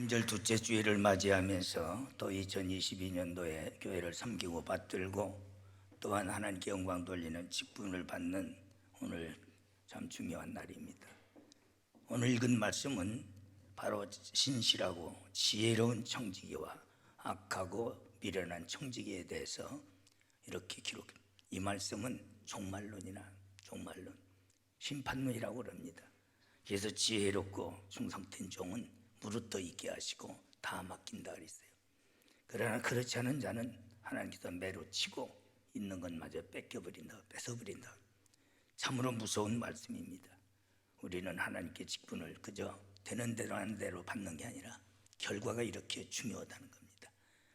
금절 둘째 주일을 맞이하면서 또 2022년도에 교회를 섬기고 받들고 또한 하나님께 영광 돌리는 직분을 받는 오늘 참 중요한 날입니다. 오늘 읽은 말씀은 바로 신실하고 지혜로운 청지기와 악하고 미련한 청지기에 대해서 이렇게 기록합니다. 이 말씀은 종말론이나 종말론, 심판론이라고 합니다. 그래서 지혜롭고 충성된 종은 무릇떠 있게 하시고 다 맡긴다 그랬어요. 그러나 그렇지 않은 자는 하나님께서 매로 치고 있는 것마저 뺏겨버린다, 뺏어버린다. 참으로 무서운 말씀입니다. 우리는 하나님께 직분을 그저 되는 대로 하는 대로 받는 게 아니라 결과가 이렇게 중요하다는 겁니다.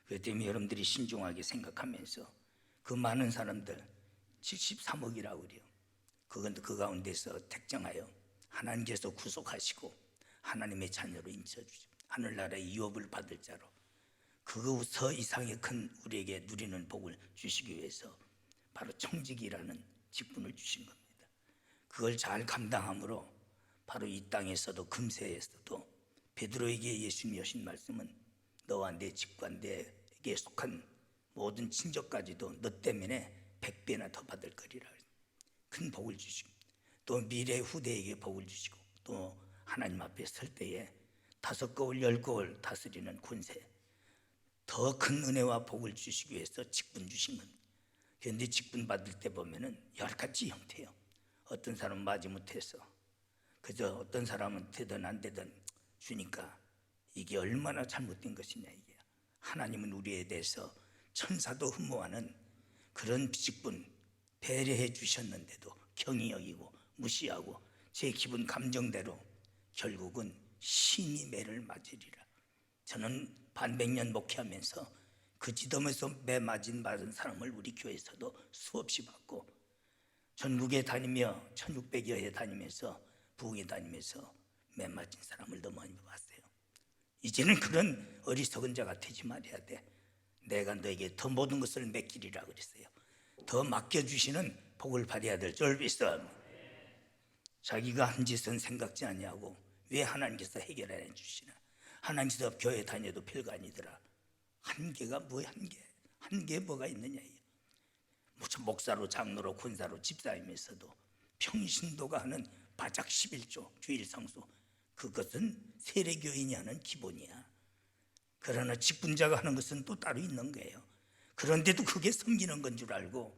그렇기 때문에 여러분들이 신중하게 생각하면서 그 많은 사람들 73억이라고 그래요. 그건 그 가운데서 택정하여 하나님께서 구속하시고 하나님의 자녀로 인쳐주시고 하늘나라의 유업을 받을 자로 그것서 이상의 큰 우리에게 누리는 복을 주시기 위해서 바로 청지기라는 직분을 주신 겁니다. 그걸 잘 감당함으로 바로 이 땅에서도 금세에서도 베드로에게 예수님이 하신 말씀은 너와 내 집과 내게 속한 모든 친족까지도 너 때문에 100배나 더 받을 거리라. 큰 복을 주시고 또 미래 후대에게 복을 주시고 또 하나님 앞에 설 때에 5거울 10거울 다스리는 권세, 더 큰 은혜와 복을 주시기 위해서 직분 주신 겁니다. 그런데 직분 받을 때 보면은 10가지 형태예요. 어떤 사람은 마지못해서 그저 어떤 사람은 되든 안 되든 주니까 이게 얼마나 잘못된 것이냐. 이게 하나님은 우리에 대해서 천사도 흠모하는 그런 직분 배려해 주셨는데도 경히 여기고 무시하고 제 기분 감정대로 결국은 신이 매를 맞으리라. 저는 반백년 목회하면서 그 지점에서 매 맞은 사람을 우리 교회에서도 수없이 봤고 전국에 다니며 1600여 해 다니면서 부흥에 다니면서 매 맞은 사람을 너무 많이 봤어요. 이제는 그런 어리석은 자가 되지 말아야 돼. 내가 너에게 더 모든 것을 맡기리라 그랬어요. 더 맡겨주시는 복을 받아야 될 줄 믿음. 자기가 한 짓은 생각지 아니하고 왜 하나님께서 해결해 주시나. 하나님께서 교회 다녀도 별거 아니더라. 한계가 뭐야. 한계 뭐가 있느냐. 무슨 목사로 장로로 권사로 집사이면서도 평신도가 하는 바짝 11조 주일 성수, 그것은 세례교인이 하는 기본이야. 그러나 직분자가 하는 것은 또 따로 있는 거예요. 그런데도 그게 섬기는 건 줄 알고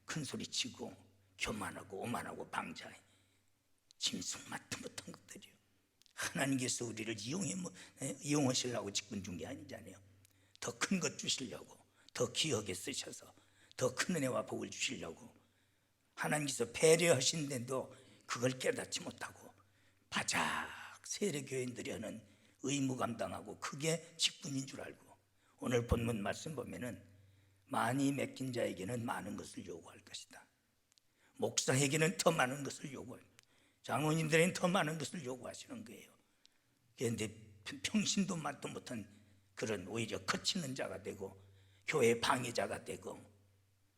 큰 소리치고 교만하고 오만하고 방자해. 짐승 맡은 못한 것들이요. 하나님께서 우리를 이용하시려고 직분 준 게 아니잖아요. 더 큰 것 주시려고, 더 귀하게 쓰셔서 더 큰 은혜와 복을 주시려고 하나님께서 배려하신데도 그걸 깨닫지 못하고 바짝 세례교인들이 하는 의무 감당하고 그게 직분인 줄 알고 오늘 본문 말씀 보면은 많이 맡긴 자에게는 많은 것을 요구할 것이다. 목사에게는 더 많은 것을 요구할, 장로님들에게는 더 많은 것을 요구하시는 거예요. 그런데 평신도 맛도 못한 그런 오히려 거치는 자가 되고 교회 방해자가 되고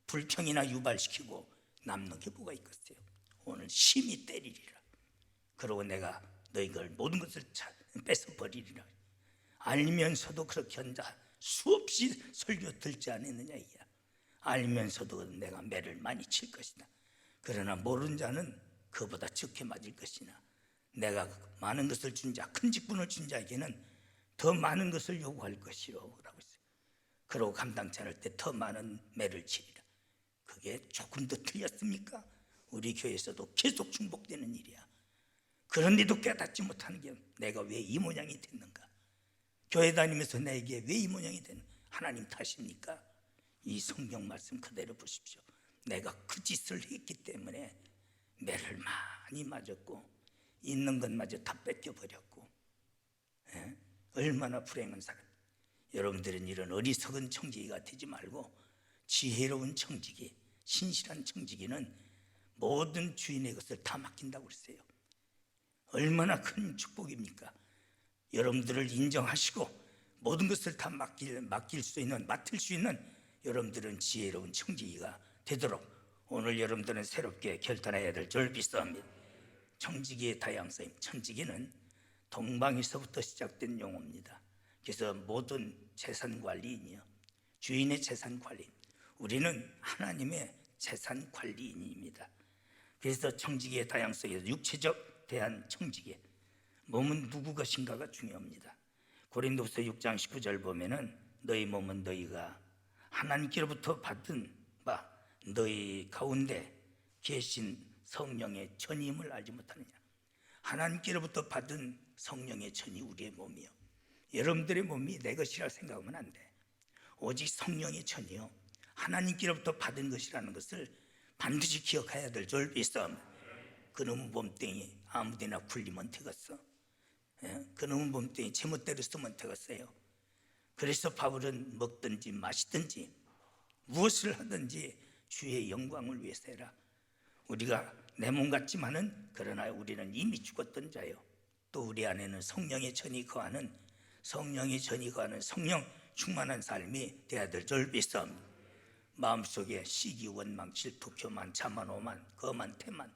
불평이나 유발시키고 남는 게 뭐가 있겠어요. 오늘 심히 때리리라. 그러고 내가 너희들 모든 것을 뺏어버리리라. 알면서도 그렇게 한자 수없이 설교 듣지 않았느냐. 이야. 알면서도 내가 매를 많이 칠 것이다. 그러나 모르는 자는 그보다 적게 맞을 것이나 내가 많은 것을 준 자, 큰 직분을 준 자에게는 더 많은 것을 요구할 것이요 라고 했어요. 그러고 감당치 않을 때 더 많은 매를 치리라. 그게 조금 더 틀렸습니까? 우리 교회에서도 계속 중복되는 일이야. 그런데도 깨닫지 못하는 게 내가 왜 이 모양이 됐는가? 교회 다니면서 내게 왜 이 모양이 됐는가? 하나님 탓입니까? 이 성경 말씀 그대로 보십시오. 내가 그 짓을 했기 때문에 매를 많이 맞았고 있는 것마저 다 뺏겨버렸고, 얼마나 불행한 사람. 여러분들은 이런 어리석은 청지기가 되지 말고 지혜로운 청지기, 신실한 청지기는 모든 주인의 것을 다 맡긴다고 그랬어요. 얼마나 큰 축복입니까? 여러분들을 인정하시고 모든 것을 다 맡을 수 있는 여러분들은 지혜로운 청지기가 되도록 오늘 여러분들은 새롭게 결단해야 될 줄 믿습니다. 청지기의 다양성, 청지기는 동방에서부터 시작된 용어입니다. 그래서 모든 재산 관리인이요, 주인의 재산 관리인, 우리는 하나님의 재산 관리인입니다. 그래서 청지기의 다양성에서 육체적 대한 청지기, 몸은 누구 것인가가 중요합니다. 고린도후서 6장 19절 보면은 너희 몸은 너희가 하나님께로부터 받은 바 너희 가운데 계신 성령의 전임을 알지 못하느냐. 하나님께로부터 받은 성령의 전이 우리의 몸이요, 여러분들의 몸이 내 것이라 생각하면 안 돼. 오직 성령의 전이요, 하나님께로부터 받은 것이라는 것을 반드시 기억해야 될 줄 믿습니다. 그놈의 몸뚱이 아무데나 굴리면 되겠어. 그놈의 몸뚱이 제멋대로 쓰면 되겠어요. 그래서 바울은 먹든지 마시든지 무엇을 하든지 주의 영광을 위해서 해라. 우리가 내 몸 같지만은 그러나 우리는 이미 죽었던 자요, 또 우리 안에는 성령의 전이 거하는, 성령의 전이 거하는 성령 충만한 삶이 되어야 될 줄 믿습니다. 마음속에 시기, 원망, 질투, 교만, 자만, 오만, 거만, 태만,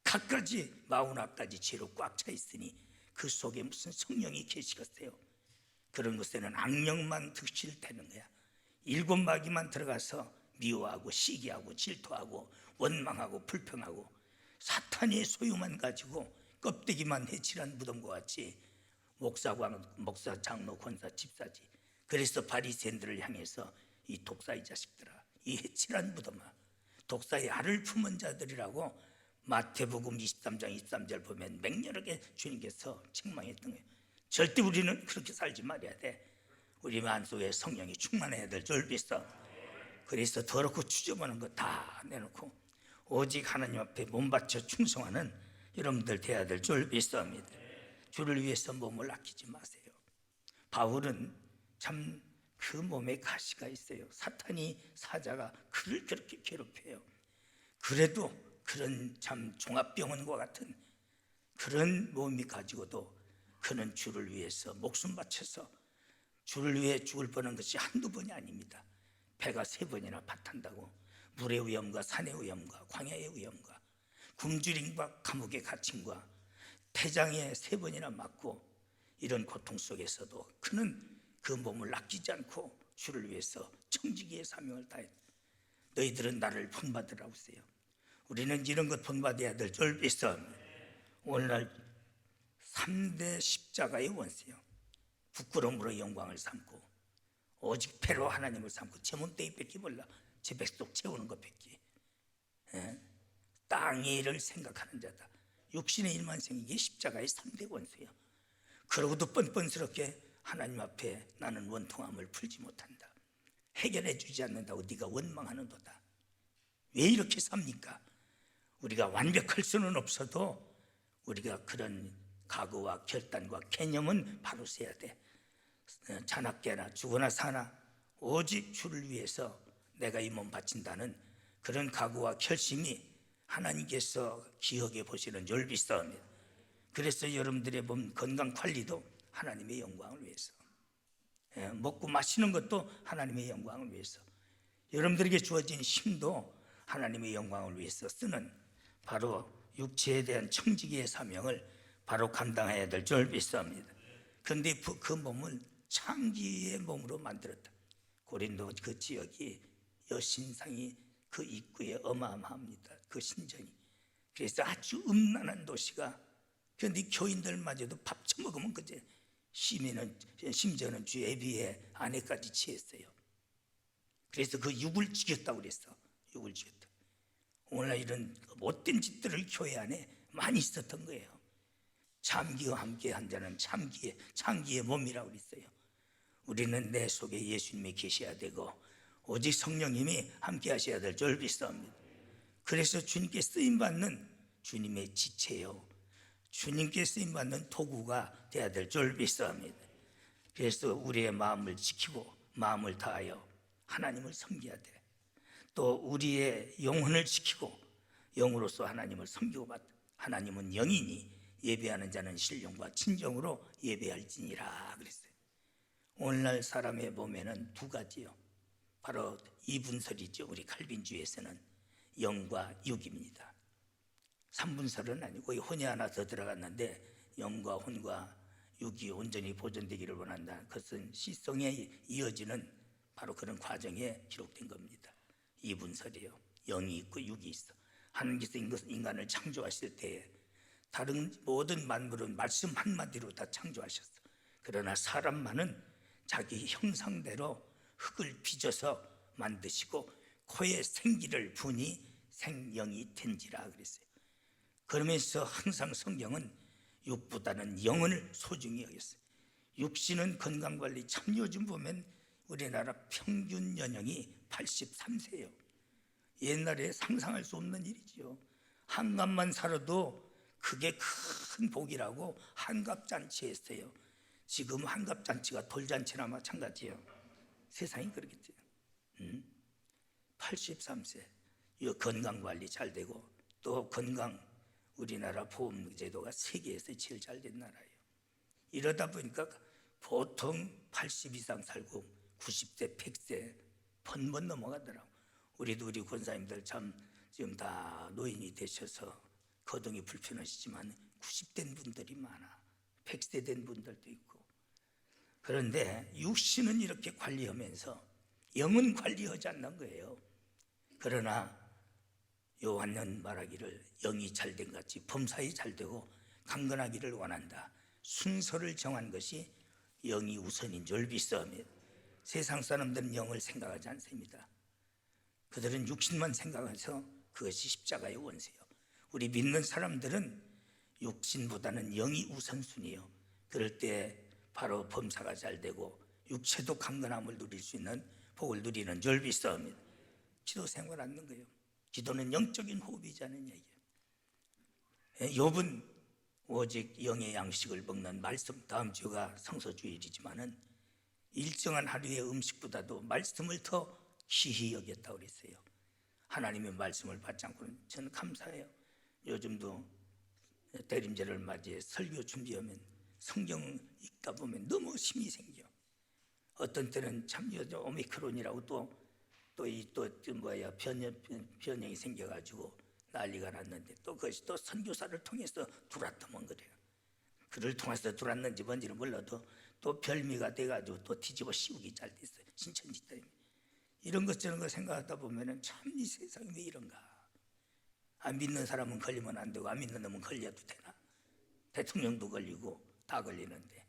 갖가지 마흔아까지 죄로 꽉 차 있으니 그 속에 무슨 성령이 계시겠어요? 그런 곳에는 악령만 득실되는 거야. 일곱 마귀만 들어가서 미워하고 시기하고 질투하고 원망하고 불평하고 사탄의 소유만 가지고 껍데기만 해칠한 무덤과 같이 목사, 장로, 권사, 집사지. 그래서 바리새인들을 향해서 이 독사의 자식들아, 이 해칠한 무덤아, 독사의 알을 품은 자들이라고 마태복음 23장 23절 보면 맹렬하게 주님께서 책망했던 거예요. 절대 우리는 그렇게 살지 말아야 돼. 우리 마음속에 성령이 충만해야 될 줄 믿어. 그래서 더럽고 추저보는 거 다 내놓고 오직 하나님 앞에 몸 바쳐 충성하는 여러분들 되어야 될 줄 믿습니다. 주를 위해서 몸을 아끼지 마세요. 바울은 참 그 몸에 가시가 있어요. 사탄이, 사자가 그를 그렇게 괴롭혀요. 그래도 그런 참 종합병원과 같은 그런 몸이 가지고도 그는 주를 위해서 목숨 바쳐서 주를 위해 죽을 뻔한 것이 한두 번이 아닙니다. 배가 3번이나 파탄다고 물의 위험과 산의 위험과 광야의 위험과 굶주림과 감옥의 갇힘과 태장에 3번이나 맞고 이런 고통 속에서도 그는 그 몸을 아끼지 않고 주를 위해서 청지기의 사명을 다했다. 너희들은 나를 본받으라고 했어요. 우리는 이런 것 본받아야 될 줄 믿습니다. 오늘날 3대 십자가의 원수요, 부끄러움으로 영광을 삼고 오직 패로 하나님을 삼고 제 몸뚱이 뺏기 몰라 제 백속 채우는 것 뺏기, 땅의 일을 생각하는 자다. 육신의 일만 생기게 십자가의 3대 원수요. 그러고도 뻔뻔스럽게 하나님 앞에 나는 원통함을 풀지 못한다, 해결해 주지 않는다고 네가 원망하는도다. 왜 이렇게 삽니까? 우리가 완벽할 수는 없어도 우리가 그런 각오와 결단과 개념은 바로 세야 돼. 자나깨나 죽으나 사나 오직 주를 위해서 내가 이 몸 바친다는 그런 각오와 결심이 하나님께서 기억해 보시는 줄 믿습니다. 그래서 여러분들의 몸 건강 관리도 하나님의 영광을 위해서, 먹고 마시는 것도 하나님의 영광을 위해서, 여러분들에게 주어진 힘도 하나님의 영광을 위해서 쓰는 바로 육체에 대한 청지기의 사명을 바로 감당해야 될 줄 믿습니다. 그런데 그 몸은 창기의 몸으로 만들었다. 고린도 그 지역이 여신상이 그 입구에 어마어마합니다. 그 신전이. 그래서 아주 음란한 도시가, 그런데 교인들마저도 밥 처먹으면 그제 심지어는 주 예비의 아내까지 취했어요. 그래서 그 육을 죽였다고 그랬어. 육을 죽였다. 오늘날 이런 못된 짓들을 교회 안에 많이 있었던 거예요. 참기와 함께 한 자는 창기의 몸이라고 그랬어요. 우리는 내 속에 예수님이 계셔야 되고 오직 성령님이 함께 하셔야 될 줄 믿습니다. 그래서 주님께 쓰임받는 주님의 지체요, 주님께 쓰임받는 도구가 되어야 될 줄 믿습니다. 그래서 우리의 마음을 지키고 마음을 다하여 하나님을 섬겨야 돼. 또 우리의 영혼을 지키고 영으로서 하나님을 섬기고 받다. 하나님은 영이니 예배하는 자는 신령과 진정으로 예배할지니라 그랬어요. 오늘날 사람의 몸에는 2가지요. 바로 이분설이죠. 우리 칼빈주의에서는 영과 육입니다. 3분설은 아니고 혼이 하나 더 들어갔는데 영과 혼과 육이 온전히 보존되기를 원한다. 그것은 시성에 이어지는 바로 그런 과정에 기록된 겁니다. 이분설이요. 영이 있고 육이 있어. 하나님께서 인간을 창조하실 때에 다른 모든 만물은 말씀 한마디로 다 창조하셨어. 그러나 사람만은 자기 형상대로 흙을 빚어서 만드시고 코에 생기를 부니 생영이 된지라 그랬어요. 그러면서 항상 성경은 육보다는 영을 소중히 여겼어요. 육신은 건강관리, 참 요즘 보면 우리나라 평균 연령이 83세예요. 옛날에 상상할 수 없는 일이죠. 한갑만 살아도 그게 큰 복이라고 한갑잔치 했어요. 지금 한갑잔치가 돌잔치나 마찬가지예요. 세상이 그렇겠죠. 83세 건강관리 잘 되고, 또 건강, 우리나라 보험제도가 세계에서 제일 잘 된 나라예요. 이러다 보니까 보통 80 이상 살고 90세, 100세 번번 넘어가더라고. 우리도 우리 권사님들 참 지금 다 노인이 되셔서 거동이 불편하시지만 90된 분들이 많아. 100세 된 분들도 있고. 그런데 육신은 이렇게 관리하면서 영은 관리하지 않는 거예요. 그러나 요한은 말하기를 영이 잘된 같이 범사에 잘되고 강건하기를 원한다. 순서를 정한 것이 영이 우선인 줄 믿사오며, 세상 사람들은 영을 생각하지 않습니다. 그들은 육신만 생각해서 그것이 십자가의 원수예요. 우리 믿는 사람들은 육신보다는 영이 우선순위예요. 그럴 때 바로 범사가 잘되고 육체도 강건함을 누릴 수 있는 복을 누리는 줄 믿사옵니다. 기도 생활 하는 거예요. 기도는 영적인 호흡이자는 얘기예요. 욥은 오직 영의 양식을 먹는 말씀, 다음 주가 성서주일이지만은 일정한 하루의 음식보다도 말씀을 더 귀히 여겼다고 그랬어요. 하나님의 말씀을 받지 않고는 저는 감사해요. 요즘도 대림절을 맞이해 설교 준비하면 성경 읽다 보면 너무 힘이 생겨. 어떤 때는 참 오미크론이라고 또 변형이 생겨가지고 난리가 났는데, 또 그것이 또 선교사를 통해서 두라떠만 그래요. 그를 통해서 두랐는지 뭔지는 몰라도 또 별미가 돼가지고 또 뒤집어 씌우기 잘 됐어요. 신천지 때문에. 이런 것 저런 거 생각하다 보면은 참 이 세상이 왜 이런가. 안 믿는 사람은 걸리면 안 되고 안 믿는 놈은 걸려도 되나. 대통령도 걸리고 다 걸리는데,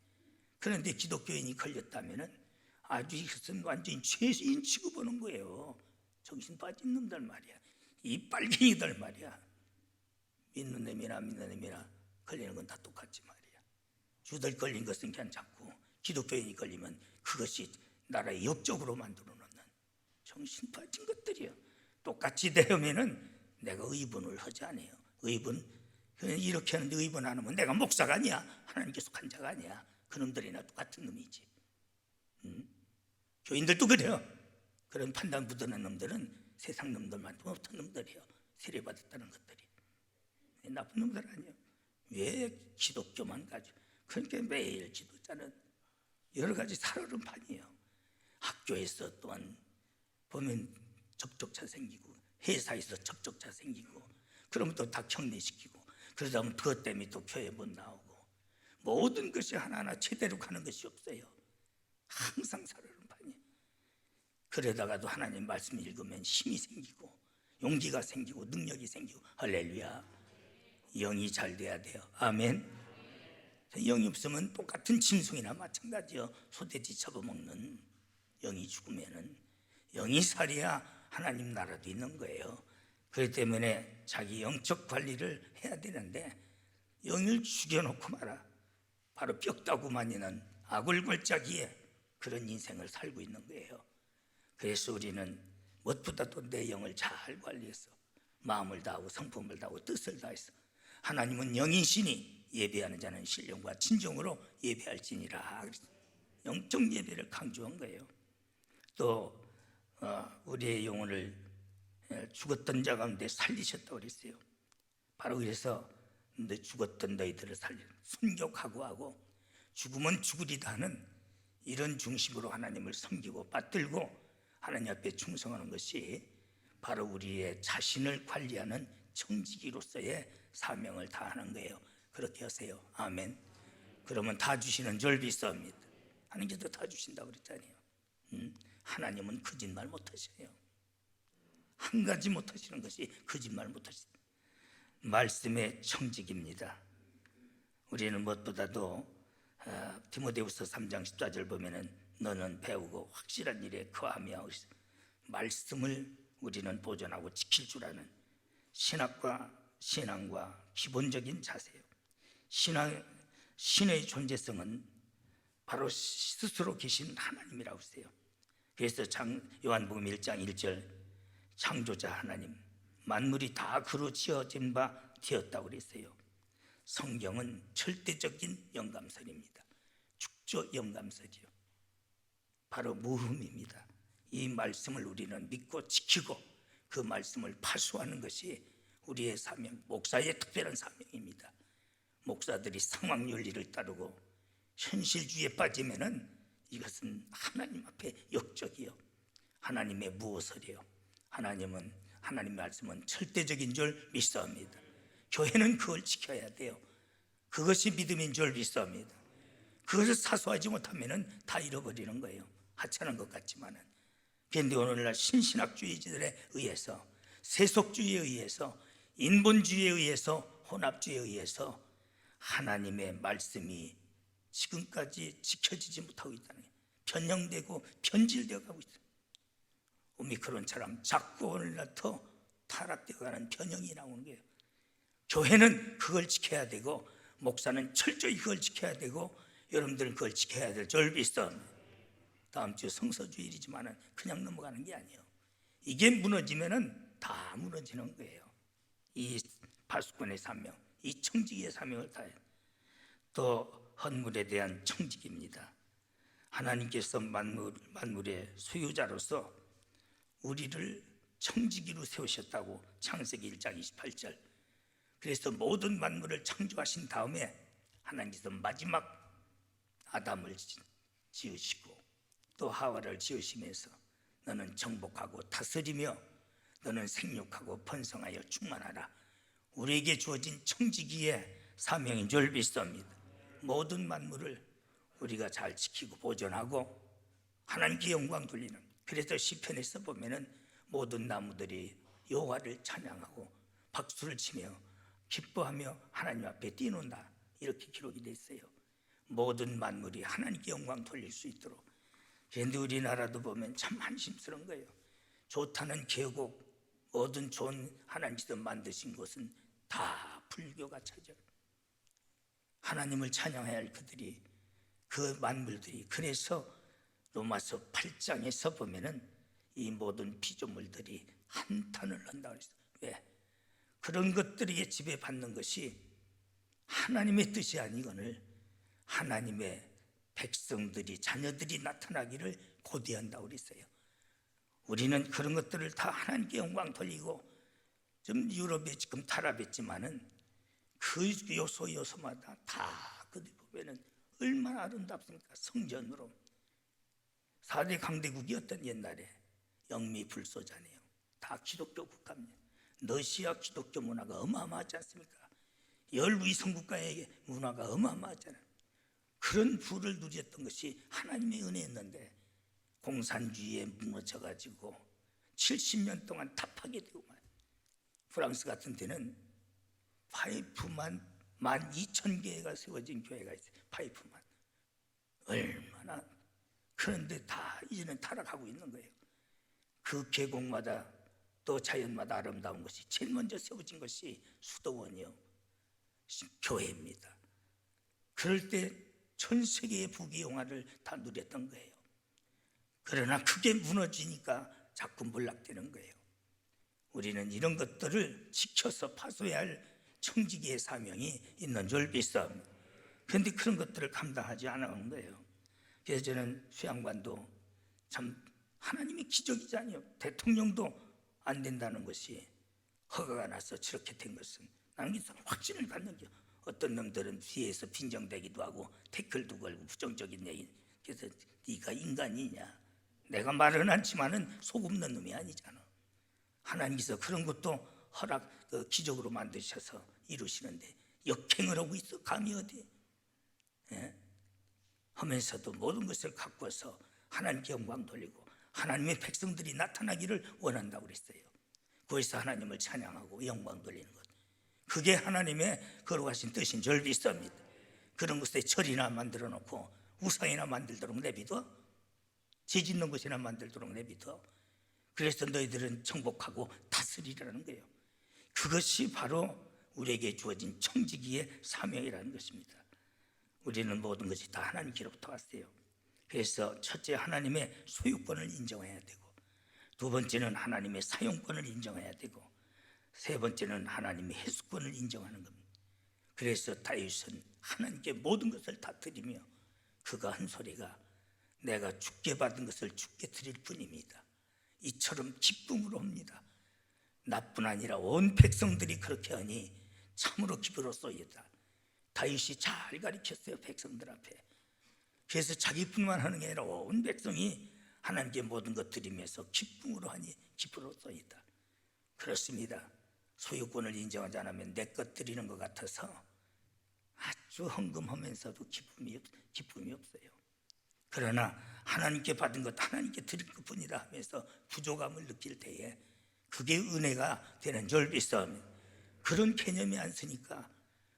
그런데 기독교인이 걸렸다면은 아주 이것은 완전히 죄인 취급하는 거예요. 정신 빠진 놈들 말이야. 이 빨갱이들 말이야. 믿는 놈이나 안 믿는 놈이나 걸리는 건 다 똑같지 말이야. 주들 걸린 것은 괜찮고 기독교인이 걸리면 그것이 나라의 역적으로 만들어 놓는 정신 빠진 것들이야. 똑같이 되면은 내가 의분을 하지 않아요. 의분, 이렇게 하는데 의분 안 하면 내가 목사가 아니야. 하나님께 속한 자가 아니야. 그놈들이나 똑같은 놈이지. 교인들도 그래요. 그런 판단 부드는 놈들은 세상 놈들만 못한 놈들이에요. 세례받았다는 것들이 나쁜 놈들 아니에요. 왜 기독교만 가지고. 그러니까 매일 기도자는 여러 가지 살얼음 판이에요. 학교에서 또한 보면 접촉자 생기고, 회사에서 접촉자 생기고, 그러면 또 다 격리시키고, 그러다 보면 그것 때문에 또 교회 못 나오고, 모든 것이 하나하나 제대로 가는 것이 없어요. 항상 살얼음 판이에요. 그러다가도 하나님 말씀 읽으면 힘이 생기고 용기가 생기고 능력이 생기고, 할렐루야. 영이 잘 돼야 돼요. 아멘. 영이 없으면 똑같은 짐승이나 마찬가지요. 소돼지 잡아먹는. 영이 죽으면은, 영이 살이야 하나님 나라도 있는 거예요. 그렇기 때문에 자기 영적 관리를 해야 되는데 영을 죽여놓고 말아 바로 뼈다구 마니는 아굴골짜기에 그런 인생을 살고 있는 거예요. 그래서 우리는 무엇보다도 내 영을 잘 관리해서 마음을 다하고 성품을 다하고 뜻을 다해서, 하나님은 영이시니 예배하는 자는 신령과 진정으로 예배할지니라. 영적 예배를 강조한 거예요. 또 우리의 영혼을 죽었던 자 가운데 살리셨다고 그랬어요. 바로 그래서 죽었던 너희들을 살려 순교하고 죽으면 죽으리다 하는 이런 중심으로 하나님을 섬기고 받들고 하나님 앞에 충성하는 것이 바로 우리의 자신을 관리하는 청지기로서의 사명을 다하는 거예요. 그렇게 하세요. 아멘. 그러면 다 주시는 줄 믿습니다. 하나님께서 다 주신다고 그랬잖아요. 하나님은 거짓말 못하셔요. 한 가지 못하시는 것이 거짓말 못하시는 말씀의 청직입니다. 우리는 무엇보다도 디모데후서 3장 14절 보면은 너는 배우고 확실한 일에 거하며 말씀을 우리는 보존하고 지킬 줄 아는 신앙과 기본적인 자세요. 신의 존재성은 바로 스스로 계신 하나님이라고 했어요. 그래서 요한복음 1장 1절 창조자 하나님, 만물이 다 그로 지어진 바 되었다고 그랬어요. 성경은 절대적인 영감설입니다. 축조 영감설이요. 바로 무흠입니다. 이 말씀을 우리는 믿고 지키고 그 말씀을 파수하는 것이 우리의 사명, 목사의 특별한 사명입니다. 목사들이 상황 윤리를 따르고 현실주의에 빠지면은 이것은 하나님 앞에 역적이요. 하나님의 무엇을이요. 하나님 말씀은 절대적인 줄 믿습니다. 교회는 그걸 지켜야 돼요. 그것이 믿음인 줄 믿습니다. 그것을 사수하지 못하면은 다 잃어버리는 거예요. 하찮은 것 같지만은. 그런데 오늘날 신신학주의자들에 의해서, 세속주의에 의해서, 인본주의에 의해서, 혼합주의에 의해서 하나님의 말씀이 지금까지 지켜지지 못하고 있다는 거예요. 변형되고 변질되어 가고 있어요. 오미크론처럼 자꾸 오늘날 더 타락되어가는 변형이 나오는 거예요. 교회는 그걸 지켜야 되고 목사는 철저히 그걸 지켜야 되고 여러분들은 그걸 지켜야 될 줄 믿습니다. 다음 주 성서주일이지만 그냥 넘어가는 게 아니에요. 이게 무너지면은 다 무너지는 거예요. 이 파수꾼의 사명, 이 청지기의 사명을 다해요. 또 헌물에 대한 청지기입니다. 하나님께서 만물의 소유자로서 우리를 청지기로 세우셨다고 창세기 1장 28절. 그래서 모든 만물을 창조하신 다음에 하나님께서 마지막 아담을 지으시고 또 하와를 지으시면서 너는 정복하고 다스리며 너는 생육하고 번성하여 충만하라. 우리에게 주어진 청지기의 사명인 줄 믿습니다. 모든 만물을 우리가 잘 지키고 보존하고 하나님께 영광 돌리는. 그래서 시편에서 보면은 모든 나무들이 여호와를 찬양하고 박수를 치며 기뻐하며 하나님 앞에 뛰는다, 이렇게 기록이 돼 있어요. 모든 만물이 하나님께 영광 돌릴 수 있도록. 그런데 우리나라도 보면 참 한심스러운 거예요. 좋다는 계곡, 모든 좋은 하나님께서 만드신 곳은 다 불교가 차지해요. 하나님을 찬양해야 할 그들이, 그 만물들이. 그래서 로마서 8장에서 보면은 이 모든 피조물들이 한탄을 한다고 했어요. 왜? 그런 것들에게 지배받는 것이 하나님의 뜻이 아니거늘 하나님의 백성들이, 자녀들이 나타나기를 고대한다고 그랬어요. 우리는 그런 것들을 다 하나님께 영광 돌리고, 좀 유럽에 지금 타락했지만은 그 요소마다 다 그들 보면은 얼마나 아름답습니까? 성전으로. 4대 강대국이었던 옛날에 영미불소잖아요. 다 기독교 국가입니다. 러시아 기독교 문화가 어마어마하지 않습니까? 열위성국가의 문화가 어마어마하잖아요. 그런 부를 누렸던 것이 하나님의 은혜였는데 공산주의에 무너져가지고 70년 동안 답하게 되고 말이에요. 프랑스 같은 데는 파이프만 12,000개가 세워진 교회가 있어요. 파이프만. 얼마나. 그런데 다 이제는 타락하고 있는 거예요. 그 계곡마다 또 자연마다 아름다운 것이 제일 먼저 세워진 것이 수도원이요, 교회입니다. 그럴 때 전 세계의 부귀영화를 다 누렸던 거예요. 그러나 그게 무너지니까 자꾸 몰락되는 거예요. 우리는 이런 것들을 지켜서 파수해야 할 청지기의 사명이 있는 줄 믿습니다. 그런데 그런 것들을 감당하지 않은 거예요. 그래서 저는 수양관도 참 하나님의 기적이잖아요. 대통령도 안 된다는 것이 허가가 나서 저렇게 된 것은 나는 확신을 갖는 게, 어떤 놈들은 뒤에서 빈정대기도 하고 댓글도 걸고 부정적인 얘기. 그래서 네가 인간이냐? 내가 말은 않지만은 속 없는 놈이 아니잖아. 하나님께서 그런 것도 기적으로 만드셔서 이루시는데 역행을 하고 있어. 감히 어디? 하면서도 모든 것을 가꾸어서 하나님께 영광 돌리고 하나님의 백성들이 나타나기를 원한다고 그랬어요. 거기서 하나님을 찬양하고 영광 돌리는 것, 그게 하나님의 거룩하신 뜻인 줄 믿습니다. 그런 것에 절이나 만들어 놓고 우상이나 만들도록 내비둬? 죄짓는 것이나 만들도록 내비둬? 그래서 너희들은 정복하고 다스리라는 거예요. 그것이 바로 우리에게 주어진 청지기의 사명이라는 것입니다. 우리는 모든 것이 다 하나님께로부터 왔어요. 그래서 첫째, 하나님의 소유권을 인정해야 되고, 두 번째는 하나님의 사용권을 인정해야 되고, 세 번째는 하나님의 해수권을 인정하는 겁니다. 그래서 다윗은 하나님께 모든 것을 다 드리며 그가 한 소리가 내가 주께 받은 것을 주께 드릴 뿐입니다. 이처럼 기쁨으로 합니다. 나뿐 아니라 온 백성들이 그렇게 하니 참으로 기쁘로소이다. 다윗이 잘 가르쳤어요, 백성들 앞에. 그래서 자기뿐만 하는 게 아니라 온 백성이 하나님께 모든 것 드리면서 기쁨으로 하니 기쁘로소이다. 그렇습니다. 소유권을 인정하지 않으면 내 것 드리는 것 같아서 아주 헌금하면서도 기쁨이 없어요. 그러나 하나님께 받은 것 하나님께 드릴 것뿐이다 하면서 부족함을 느낄 때에 그게 은혜가 되는 줄 믿습니다. 그런 개념이 안 쓰니까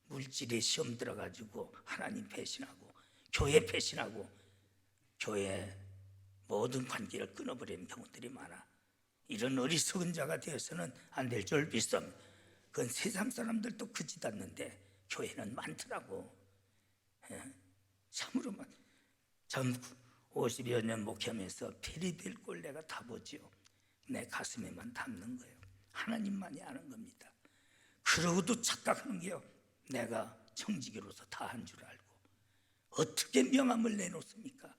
물질에 시험 들어가지고 하나님 배신하고 교회 배신하고 교회 모든 관계를 끊어버리는 경우들이 많아. 이런 어리석은 자가 되어서는 안 될 줄 믿습니다. 그건 세상 사람들도 그짓 않는데 교회는 많더라고. 참으로 많. 전 50여 년 목회하면서 별의별 꼴 내가 다 보지요. 내 가슴에만 담는 거예요. 하나님만이 아는 겁니다. 그러고도 착각하는 게요, 내가 청지기로서 다 한 줄 알고. 어떻게 명함을 내놓습니까?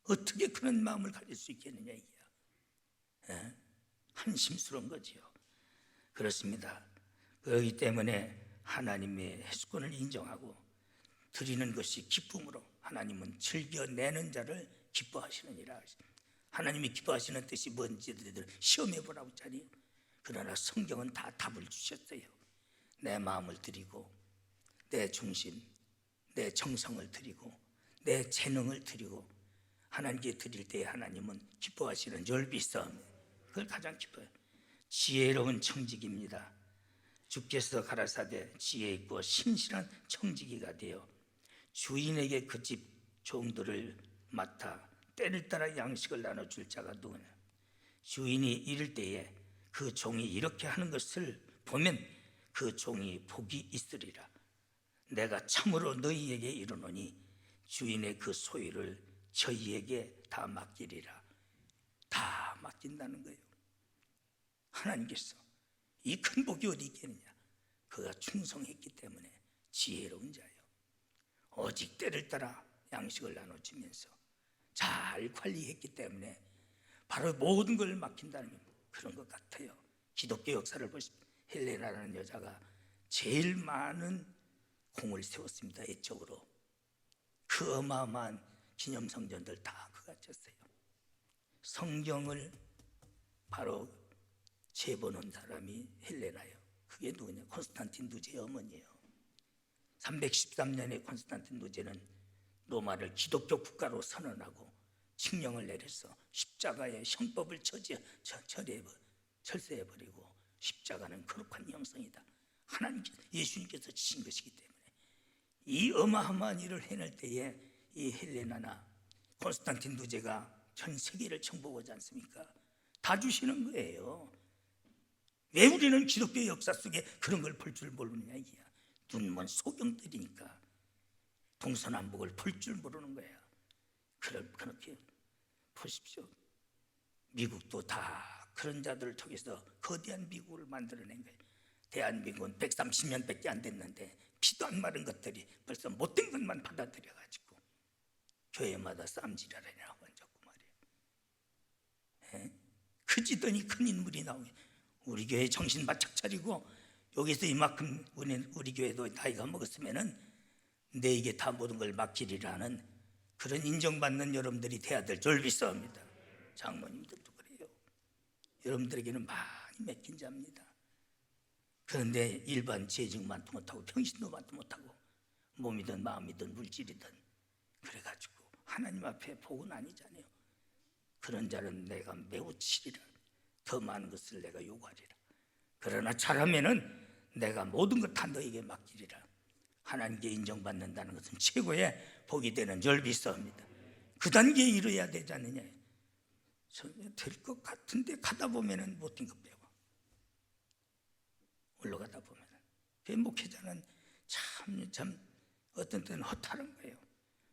어떻게 그런 마음을 가질 수 있겠느냐 이게요. 한심스러운 거지요. 그렇습니다. 그렇기 때문에 하나님의 해수권을 인정하고 드리는 것이 기쁨으로, 하나님은 즐겨내는 자를 기뻐하시느니라. 하나님이 기뻐하시는 뜻이 뭔지 시험해 보라고 했잖아요. 그러나 성경은 다 답을 주셨어요. 내 마음을 드리고 내 중심, 내 정성을 드리고 내 재능을 드리고 하나님께 드릴 때 하나님은 기뻐하시는 줄 믿습니다. 그걸 가장 기뻐요. 지혜로운 청지기입니다. 주께서 가라사대 지혜 있고 신실한 청지기가 되어 주인에게 그 집 종들을 맡아 때를 따라 양식을 나눠줄 자가 누구냐. 주인이 이를 때에 그 종이 이렇게 하는 것을 보면 그 종이 복이 있으리라. 내가 참으로 너희에게 이르노니 주인의 그 소유를 저희에게 다 맡기리라. 다 맡긴다는 거예요. 하나님께서 이 큰 복이 어디 있겠느냐. 그가 충성했기 때문에 지혜로운 자예요. 오직 때를 따라 양식을 나눠주면서 잘 관리했기 때문에 바로 모든 걸 맡긴다는 그런 것 같아요. 기독교 역사를 보십시오. 헬레나라는 여자가 제일 많은 공을 세웠습니다. 애적으로 그 어마어마한 기념성전들 다 그가 쳤어요. 성경을 바로 재보는 사람이 헬레나예요. 그게 누구냐? 콘스탄틴 누제의 어머니예요. 313년에 콘스탄틴 누제는 로마를 기독교 국가로 선언하고 칙령을 내려서 십자가의 형법을 철폐해버리고, 십자가는 거룩한 형성이다, 하나님께서 예수님께서 지신 것이기 때문에 이 어마어마한 일을 해낼 때에 이 헬레나나 콘스탄틴 누제가 전 세계를 정복하지 않습니까? 다 주시는 거예요. 왜 우리는 기독교 역사 속에 그런 걸 볼 줄 모르느냐 이게야. 눈먼 소경들이니까 동서남북을 볼 줄 모르는 거야. 그렇게 보십시오. 미국도 다 그런 자들을 통해서 거대한 미국을 만들어낸 거예요. 대한민국은 130년밖에 안 됐는데 피도 안 마른 것들이 벌써 못된 것만 받아들여가지고 교회마다 쌈지랄이라고 자꾸 말이에요. 크지더니 큰 인물이 나오게 우리 교회 정신 바짝 차리고 여기서 이만큼 우리 교회도 나이가 먹었으면은 내게 다 모든 걸 맡기리라는 그런 인정받는 여러분들이 돼야 될 줄 믿습니다. 장모님들도 그래요. 여러분들에게는 많이 맡긴 자입니다. 그런데 일반 재직만도 못하고 평신도만도 못하고 몸이든 마음이든 물질이든. 그래가지고 하나님 앞에 복은 아니잖아요. 그런 자는 내가 매우 치리라. 더 많은 것을 내가 요구하리라. 그러나 잘하면은 내가 모든 것 다 너에게 맡기리라. 하나님께 인정받는다는 것은 최고의 복이 되는 줄 믿습니다. 그 단계에 이르러야 되지 않느냐. 될 것 같은데 가다 보면은 못된 것 배워. 올라가다 보면은 목회자는 참 어떤 때는 허탈한 거예요.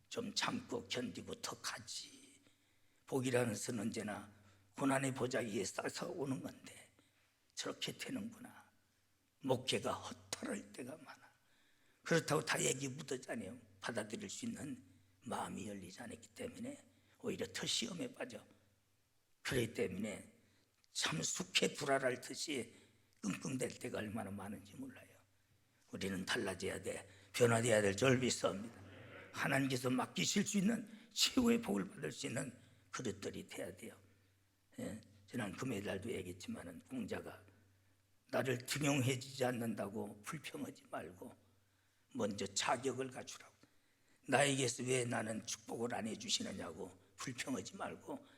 좀 참고 견디고 더 가지. 복이라는 것은 언제나 고난의 보자기에 싸서 오는 건데 저렇게 되는구나. 목회가 허탈할 때가 많아. 그렇다고 다 얘기 묻어잖아요. 받아들일 수 있는 마음이 열리지 않았기 때문에 오히려 더 시험에 빠져. 그렇기 때문에 참 숙회 불알할 듯이 끙끙댈 때가 얼마나 많은지 몰라요. 우리는 달라져야 돼. 변화되어야 될 줄 믿습니다. 하나님께서 맡기실 수 있는 최고의 복을 받을 수 있는 그릇들이 돼야 돼요. 지난 금요일 날도 얘기했지만 공자가 나를 등용해주지 않는다고 불평하지 말고 먼저 자격을 갖추라고. 나에게서 왜 나는 축복을 안 해주시느냐고 불평하지 말고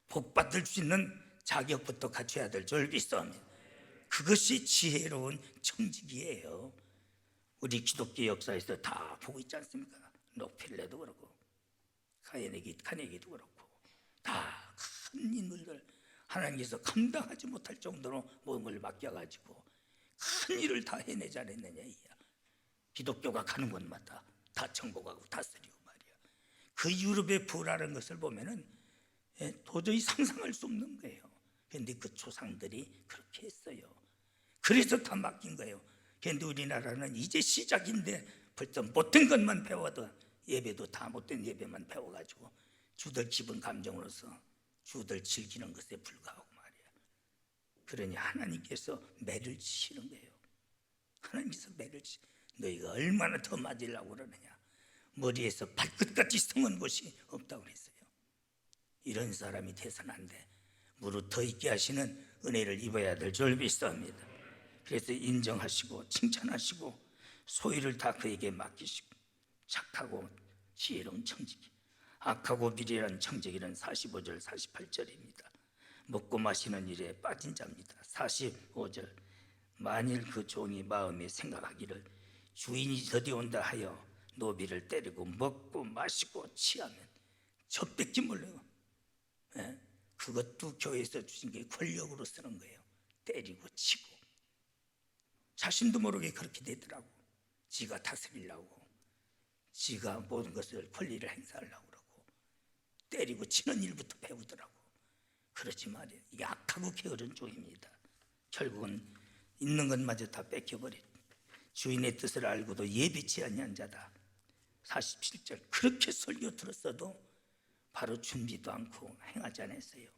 복 받을 수 있는 자격부터 갖춰야 될 줄 믿습니다. 그것이 지혜로운 청직이에요. 우리 기독교 역사에서 다 보고 있지 않습니까? 록펠레도 그렇고 카네기도 그렇고 다 큰 인물들, 하나님께서 감당하지 못할 정도로 모든 걸 맡겨가지고 큰 일을 다 해내지 않았느냐. 기독교가 가는 곳마다 다 정복하고 다스리고 말이야. 그 유럽의 부라는 것을 보면은 도저히 상상할 수 없는 거예요. 그런데 그 조상들이 그렇게 했어요. 그래서 다 맡긴 거예요. 그런데 우리나라는 이제 시작인데 벌써 못된 것만 배워도 예배도 다 못된 예배만 배워가지고 주들 기분 감정으로서 주들 즐기는 것에 불과하고 말이야. 그러니 하나님께서 매를 치시는 거예요. 하나님께서 매를 치. 너희가 얼마나 더 맞으려고 그러느냐. 머리에서 발끝까지 성은 곳이 없다고 그랬어요. 이런 사람이 돼서는 안 돼. 무릇 더 있게 하시는 은혜를 입어야 될 줄 믿습니다. 그래서 인정하시고 칭찬하시고 소유를 다 그에게 맡기시고 착하고 지혜로운 청지기, 악하고 미련한 청지기는 45절 48절입니다. 먹고 마시는 일에 빠진 자입니다. 45절 만일 그 종이 마음에 생각하기를 주인이 저리 온다 하여 노비를 때리고 먹고 마시고 취하면 저 뺏기 몰라요. 그것도 교회에서 주신 게 권력으로 쓰는 거예요. 때리고 치고 자신도 모르게 그렇게 되더라고. 지가 다스리려고, 지가 모든 것을 권리를 행사하려고 그러고 때리고 치는 일부터 배우더라고. 그렇지 말이에요. 이게 악하고 게으른 종입니다. 결국은 있는 것마저 다 뺏겨버린 주인의 뜻을 알고도 예비치 아니한 자다. 47절 그렇게 설교 들었어도 바로 준비도 않고 행하지 않았어요.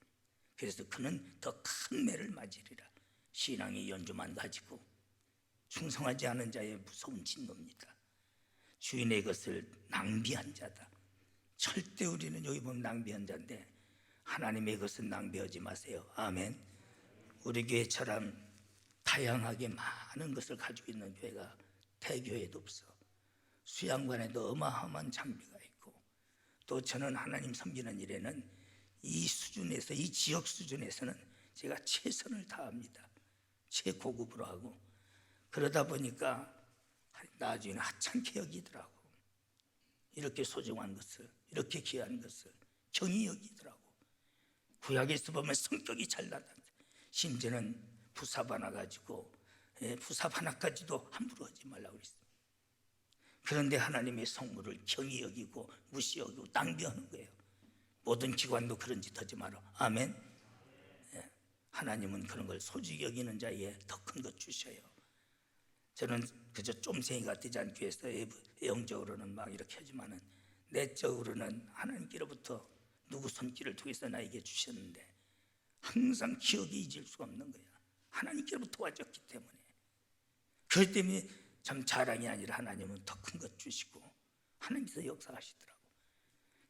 그래서 그는 더 큰 매를 맞으리라. 신앙의 연주만 가지고 충성하지 않은 자의 무서운 진노입니다. 주인의 것을 낭비한 자다. 절대 우리는 여기 보면 낭비한 자인데 하나님의 것은 낭비하지 마세요. 아멘. 우리 교회처럼 다양하게 많은 것을 가지고 있는 교회가 대교회도 없어. 수양관에도 어마어마한 장비가 있고, 또 저는 하나님 섬기는 일에는 이 수준에서, 이 지역 수준에서는 제가 최선을 다합니다. 최고급으로 하고, 그러다 보니까 나중에는 하찮게 여기더라고. 이렇게 소중한 것을, 이렇게 귀한 것을 경히 여기더라고. 구약에서 보면 성격이 잘나다. 심지어는 부삽 하나 가지고 부삽 하나까지도 함부로 하지 말라고 그랬어요. 그런데 하나님의 성물을 경히 여기고 무시 여기고 낭비하는 거예요. 모든 기관도 그런 짓 하지 마라. 아멘. 하나님은 그런 걸 소중히 여기는 자에 더 큰 것 주셔요. 저는 그저 쫌생이가 되지 않기 위해서 영적으로는 막 이렇게 하지만은 내적으로는 하나님께로부터 누구 손길을 통해서 나에게 주셨는데 항상 기억이 잊을 수가 없는 거야. 하나님께로부터 와줬기 때문에. 그렇기 때문에 참 자랑이 아니라 하나님은 더 큰 것 주시고 하나님께서 역사하시더라고.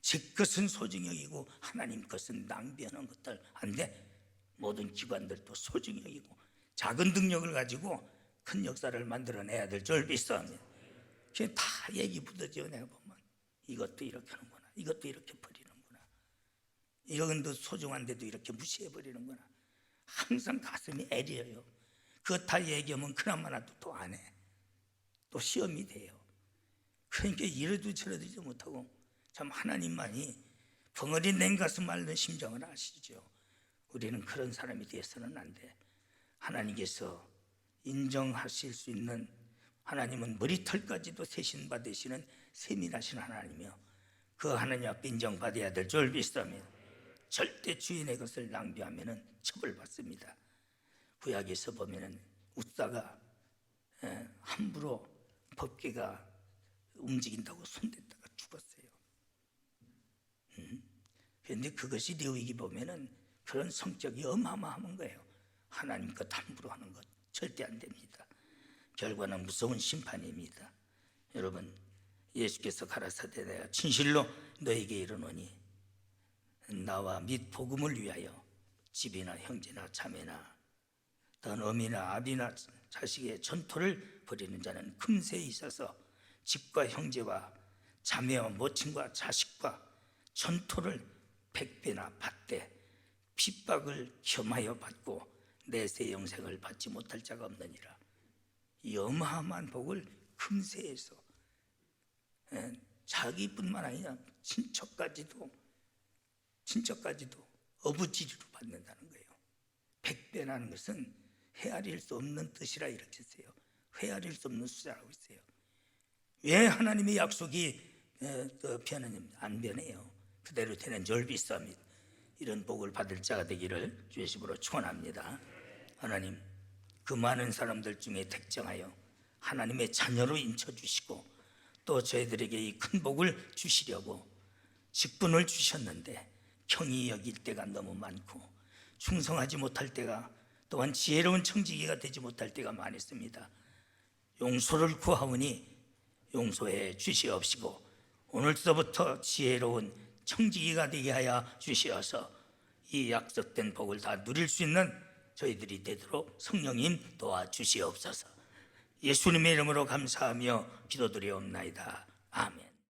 제 것은 소중히 여기고 하나님 것은 낭비하는 것들 안 돼. 모든 기관들도 소중히 여기고 작은 능력을 가지고 큰 역사를 만들어내야 될 줄 믿습니다. 그냥 다 얘기 붙어져. 내가 보면 이것도 이렇게 하는구나, 이것도 이렇게 버리는구나, 이건 더 소중한데도 이렇게 무시해버리는구나. 항상 가슴이 애려요. 그거 다 얘기하면 그나마나도 또 안 해. 또 시험이 돼요. 그러니까 이래도 저래도 못하고, 참 하나님만이 벙어리 냉 가슴 앓는 심정을 아시죠. 우리는 그런 사람이 되어서는 안 돼. 하나님께서 인정하실 수 있는, 하나님은 머리털까지도 세신받으시는 세밀하신 하나님이요, 그 하나님 앞에 인정받아야 될 줄 믿습니다. 절대 주인의 것을 낭비하면 처벌받습니다. 구약에서 보면은 웃다가 함부로 법궤가 움직인다고 손댔다가 죽었어요. 그런데 그것이 레위기 보면은 그런 성격이 어마어마한 거예요. 하나님 것 함부로 하는 것 절대 안 됩니다. 결과는 무서운 심판입니다. 여러분, 예수께서 가라사대 내가 진실로 너에게 이르노니 나와 및 복음을 위하여 집이나 형제나 자매나 또 어미나 아비나 자식의 전토를 벌이는 자는 금세에 있어서 집과 형제와 자매와 모친과 자식과 전토를 100배나 받되 핍박을 겸하여 받고 내세 영생을 받지 못할 자가 없느니라. 이 어마어마한 복을 금세에서 자기뿐만 아니라 친척까지도 어부지리로 받는다는 거예요. 100배라는 것은 헤아릴 수 없는 뜻이라 이렇게 했어요. 헤아릴 수 없는 숫자라고 했어요. 왜 하나님의 약속이 안 변해요? 그대로 되는 줄 믿습니다. 이런 복을 받을 자가 되기를 주의 이름으로 축원합니다. 하나님, 그 많은 사람들 중에 택정하여 하나님의 자녀로 인쳐주시고 또 저희들에게 이 큰 복을 주시려고 직분을 주셨는데 경히 여길 때가 너무 많고 충성하지 못할 때가, 또한 지혜로운 청지기가 되지 못할 때가 많았습니다. 용서를 구하오니 용서해 주시옵시고 오늘서부터 지혜로운 청지기가 되게 하여 주시어서 이 약속된 복을 다 누릴 수 있는 저희들이 되도록 성령님 도와주시옵소서. 예수님의 이름으로 감사하며 기도드리옵나이다. 아멘.